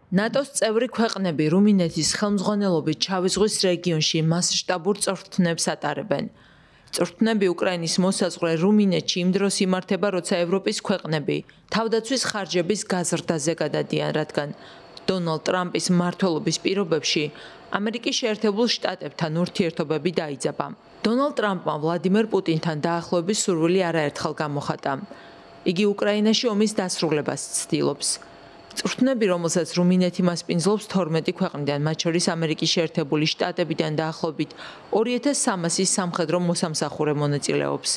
ნატოს წევრი ქვეყნები რუმინეთის ხელმძღვანელობით შავი ზღვის რეგიონში მასშტაბურ წვრთნებს ატარებენ. წვრთნები უკრაინის მოსაზღვრე რუმინეთში იმ დროს იმართება, როცა ევროპის ქვეყნები თავდაცვის ხარჯების გაზრდაზე გადადიან, რადგან დონალდ ტრამპის მმართველობის პირობებში ამერიკის შეერთებულ შტატებთან ურთიერთობები დაიძაბა. დონალდ ტრამპმა ვლადიმერ პუტინთან დაახლოების სურვილი არაერთხელ გამოხატა. იგი უკრაინაში ომის დასრულებას ცდილობს. წვრთნები, რომელსაც რუმინეთი მასპინძლობს 12 ქვეყნიდან, მათ შორის ამერიკის შეერთებული შტატებიდან დაახლოებით 2300-ის სამხედრო მოსამსახურე მონაწილეობს.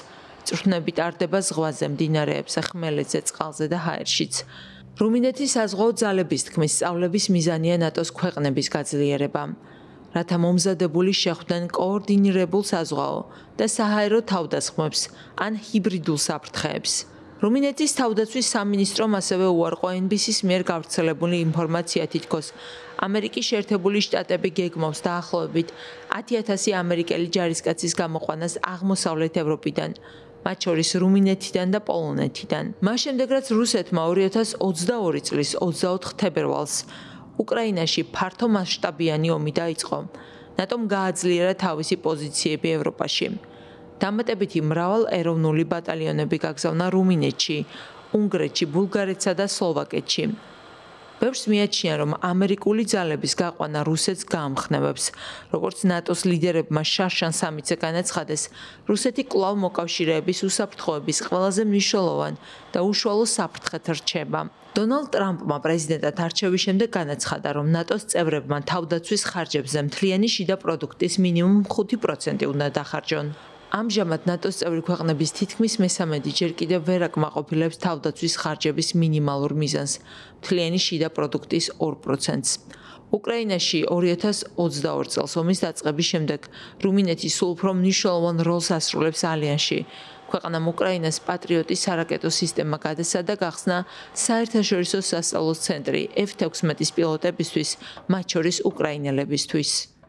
წვრთნები ტარდება ზღვაზე, მდინარეებზე, ხმელეთზე, წყალზე და ჰაერშიც. რუმინეთის საზღვაო ძალების თქმის სწავლების მიზანია ნატოს ქვეყნების გაძლიერება, რათა მომზადებული შეხვდნენ კოორდინირებულ საზღვაო და საჰაერო თავდასხმებს ან ჰიბრიდულ საფრთხეებს. რუმინეთის თავდაცვის სამინისტრომ ასევე უარყო NBC-ის მიერ გავრცელებული ინფორმაცია, თითქოს ამერიკის შეერთებული შტატები გეგმავს დაახლოებით 10,000 ამერიკელი ჯარისკაცის გამოყვანას აღმოსავლეთ ევროპიდან, მათ შორის რუმინეთიდან და პოლონეთიდან. მას შემდეგ, რაც რუსეთმა 2022 წლის 24 თებერვალს უკრაინაში ფართო მასშტაბიანი ომი დაიწყო, ნატომ გააძლიერა თავისი პოზიციები ევროპაში. დამატებითი მრავალ ეროვნული ბატალიონები გაგზავნა რუმინეთში, უნგრეთში, ბულგარეთსა და სლოვაკეთში. ბევრს მიაჩნია, რომ ამერიკული ძალების გაყვანა რუსეთს გაამხნევებს. როგორც ნატოს ლიდერებმა შარშან სამიტზე განაცხადეს, რუსეთი კვლავ მოკავშირეების უსაფრთხოების ყველაზე მნიშვნელოვან და უშუალო საფრთხედ რჩება. დონალდ ტრამპმა პრეზიდენტად არჩევის შემდეგ განაცხადა, რომ ნატოს წევრებმა თავდაცვის ხარჯებზე მთლიანი შიდა პროდუქტის მინიმუმ 5% უნდა დახარჯონ. ამჟამად ნატოს წევრი ქვეყნების თითქმის მესამედი ჯერ კიდევ ვერ აკმაყოფილებს თავდაცვის ხარჯების მინიმალურ მიზანს, მთლიანი შიდა პროდუქტის 2%-ს. უკრაინაში 2022 წელს ომის დაწყების შემდეგ რუმინეთი სულ უფრო მნიშვნელოვან როლს ასრულებს ალიანსში. ქვეყნამ უკრაინას პატრიოტის სარაკეტო სისტემა გადასცა და გახსნა საერთაშორისო სასწავლო ცენტრი F-16-ის პილოტებისთვის, მათ შორის უკრაინელებისთვის.